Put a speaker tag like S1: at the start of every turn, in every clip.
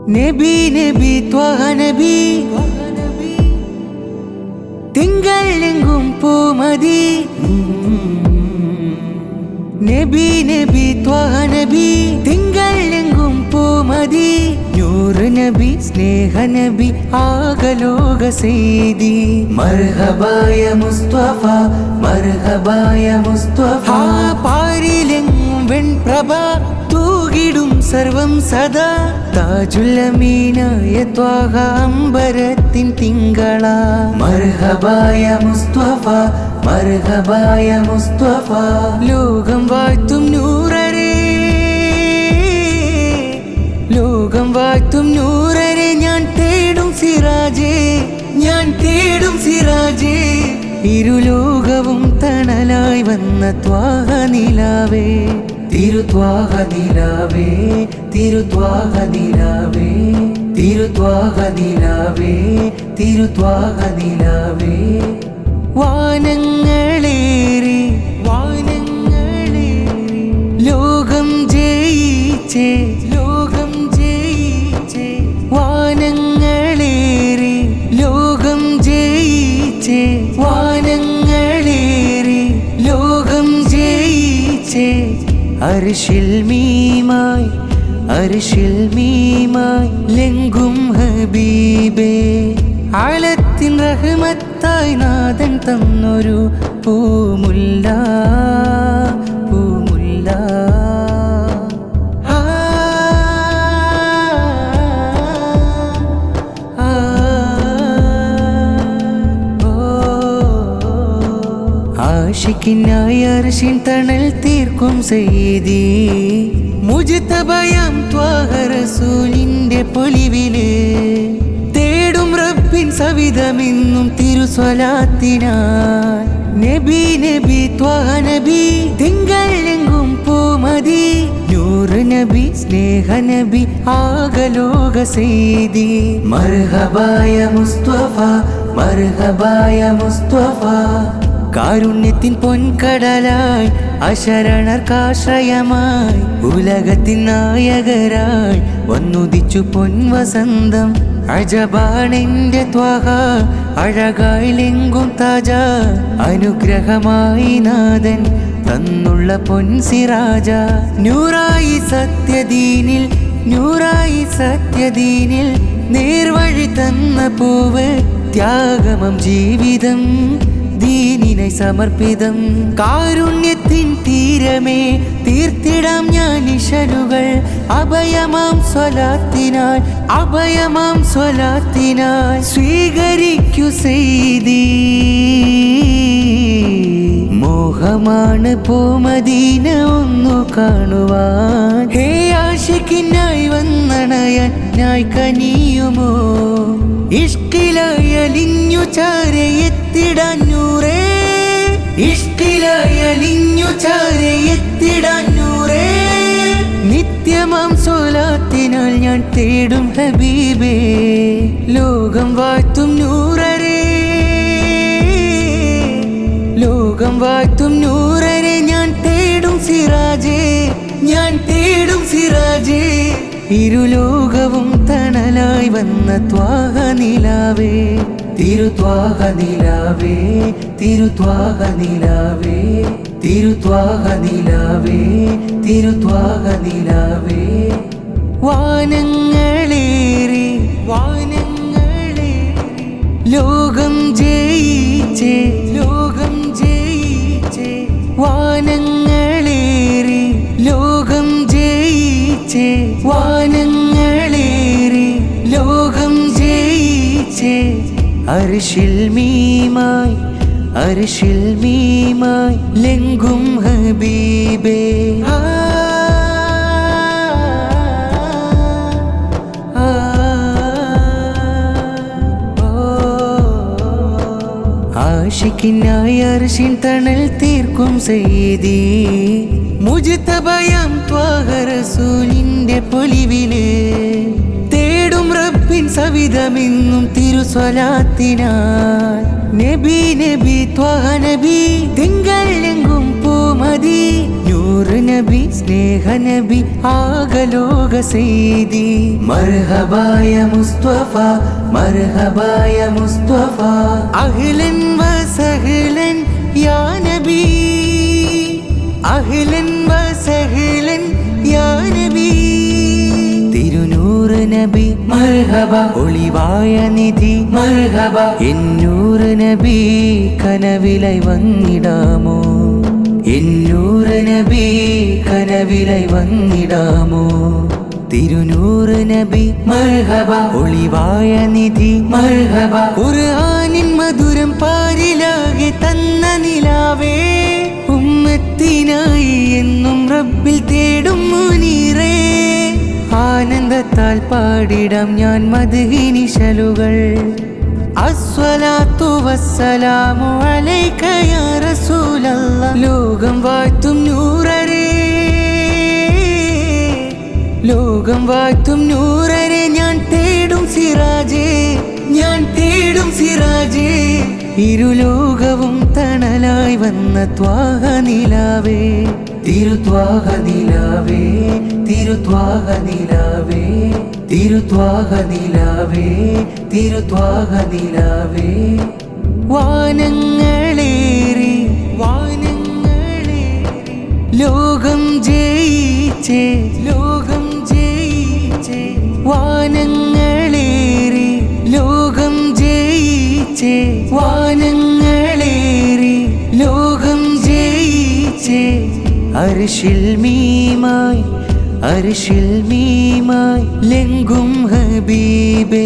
S1: നബി നബി ത്വഹ നബി തിങ്കൾ എങ്കും പൂമതി നബി നബി ത്വഹ നബി തിങ്കൾ എങ്കും പൂമതി നൂറ് നബി സ്നേഹ നബി ആകലോക സീതി മർഹബായ മുസ്തഫ മർഹബായ മുസ്തഫ പാരിലെങ്ങും വെൺപ്രഭ തൂകിടും സർവം സദാ താജുല്ലമീനായ ത്വാഹ അമ്പരത്തിൻ തിങ്കള മർഹബായ മുസ്തഫ മർഹബായ മുസ്തഫ ലോകം വാഴ്ത്തും നൂറരേ ലോകം വാഴ്ത്തും നൂറരേ ഞാൻ തേടും സിറാജേ ഞാൻ തേടും സിറാജേ ഇരുലോകവും തണലായി വന്ന ത്വാഹ നിലാവേ തിരുത്വാഹ നിലാവേ തിരുത്വാഹ നിലാവേ തിരുത്വാഹ നിലാവേ തിരുത്വാഹ നിലാവേ വാനങ്ങളേറി വാനങ്ങളേറി ലോകം ജയിച്ചേ ലോകം ജയിച്ചേ വാനങ്ങളേറി ലോകം ജയിച്ചേ വാനങ്ങളേറി ലോകം ജയിച്ചേ അർശിൽ മീമായി അർശിൽ മീമായി ലെങ്കും ഹബീബേ ആലത്തിൻ റഹ്മത്തായി നാഥൻ തന്നൊരു പൂമുല്ല പൂമുല്ല ആശിക്കിനായി അർശിൻ തണൽ തീർക്കും സയ്യിദി മുജ്തബയാം ത്വാഹ റസൂലിന്റെ പൊലിവില് തേടും റബ്ബിൻ സവിധമെന്നും തിരുസ്വലാത്തിനാൽ നബി നബി ത്വാഹ നബി തിങ്കൾ എങ്കും പൂമതി നൂറ് നബി സ്നേഹ നബി ആകലോക സീതി മർഹബായ മുസ്തഫ മർഹബായ മുസ്തഫ കാരുണ്യത്തിൻ പൊൻകടലായി അശരണർക്കാശ്രയമായി ഉലകത്തിൻ നായകരായി വന്നുദിച്ചു പൊൻവസന്തം അജബാണെന്റെ ത്വാഹ അഴകായി ലെങ്കും താജ അനുഗ്രഹമായി നാഥൻ തന്നുള്ള പൊൻസിറാജ നൂറായി സത്യദീനിൽ നൂറായി സത്യദീനിൽ നേർവഴി തന്ന പൂവ് ത്യാഗമം ജീവിതം ദീനിനെ സമർപ്പിതം കാരുണ്യത്തിൻ തീരമേ തീർത്തിടാം ഞാൻ നിശലുകൾ അഭയമാം സ്വലാത്തിനാൽ അഭയമാം സ്വലാത്തിനാൽ സ്വീകരിക്കൂ സയ്യിദി മോഹമാണ് പൂമദീന ഒന്നു കാണുവാൻ ഹേ ആശിക്കിനായി വന്നണയാൻ ഞായ് കനിയുമോ ഇഷ്കിലായലിഞ്ഞു ചാരയെത്തിടാൻ നൂറേ ഇഷ്കിലായലിഞ്ഞു ചാരയെത്തിടാൻ നൂറേ നിത്യമാം സ്വലാത്തിനാൽ ഞാൻ തേടും ഹബീബേ ലോകം വാഴ്ത്തും നൂറരേ ലോകം വാഴ്ത്തും നൂറരേ ഞാൻ തേടും സിറാജേ ഞാൻ തേടും സിറാജേ ഇരുലോകവും തണലായി വന്ന ത്വാഹ നിലാവേ തിരുത്വാഹ നിലാവേ തിരുത്വാഹ നിലാവേ തിരുത്വാഹ നിലാവേ തിരുത്വാഹ നിലാവേ വാനങ്ങളേറി വാനങ്ങളേറി ലോകം ജയിച്ചേ ലോകം ജയിച്ചേ വാനങ്ങളേറി ലോകം ജയിച്ചേ വാനങ്ങളേറി ലോകം ജയിച്ചേ അർശിൽ മീമായി അർശിൽ മീമായി ലെങ്കും ഹബീബേ ആശിക്കിനായി അർശിൻ തണൽ തീർക്കും സയ്യിദി മുജ്തബയാം ത്വാഹ റസൂലിന്റെ പൊലിവില് തേടും റബ്ബിൻ സവിധമെന്നും തിരുസ്വലാത്തിനാൽ നബി നബി ത്വാഹ നബി തിങ്കൾ എങ്കും പൂമതി നൂറ് നബി സ്നേഹ നബി ആകലോക സെയ്തി മർഹബായ മുസ്തഫ മർഹബായ മുസ്തഫ അഹ്ലൻ വസഹ്ലൻ യാ നബി അഹ്ലൻ വസഹ്ലൻ യാ നബി തിരുനൂറ് നബി മർഹബ ഒളിവായ നിധി മർഹബ എന്നൂറ് നബി കനവിലായി വന്നിടാമോ എന്നൂറ് നബി കനവിലായി വന്നിടാമോ തിരുനൂറ് നബി മർഹബ ഒളിവായ നിധി മർഹബ ഖുർആനിൻ മധുരം പാരിലാകെ തന്ന നിലാവേ ഉമ്മത്തിനായി എന്നും റബ്ബിൽ തേടും മുനീറേ ആനന്ദത്താൽ പാടിടാം ഞാൻ മദ്ഹിനിശലുകൾ അസ്സലാത്തു വസ്സലാമു അലൈക യാ റസൂലല്ലാഹ് ലോകം വാഴ്ത്തും നൂറരേ ലോകം വാഴ്ത്തും നൂറരേ ഞാൻ തേടും സിറാജേ ഞാൻ തേടും സിറാജേ ഇരുലോകവും തണലായി വന്ന ത്വാഹ നിലാവേ തിരുത്വാഹ നിലാവേ തിരുത്വാഹ നിലാവേ തിരുത്വാഹ നിലാവേ തിരുത്വാഹ നിലാവേ വാനങ്ങളേറി വാനങ്ങളേറി ലോകം ജയിച്ചേ ലോകം ജയിച്ചേ വാനങ്ങളേറി ലോകം ജയിച്ചേ വാനങ്ങളേറി ലോകം ജയിച്ചേ അർശിൽ മീമായി അർശിൽ മീമായി ലെങ്കും ഹബീബേ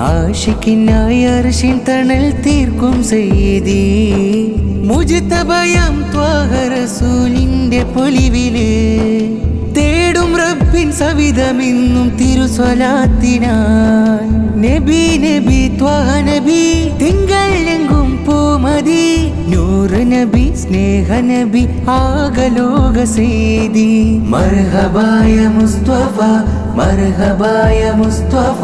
S1: ആശിക്കിനായി അർശിൻ തണൽ തീർക്കും സയ്യിദി മുജ്തബയാം ത്വാഹ റസൂലിന്റെ പൊലിവില് തേടും റബ്ബിൻ സവിധമെന്നും തിരുസ്വലാത്തിനായി നബി നബി ത്വാഹ നബി തിങ്കളെങ്കും പൂമതി നൂറ് നബി സ്നേഹ നബി ആകലോക സെയ്തി മർഹബായ മുസ്തഫ മർഹബായ മുസ്തഫ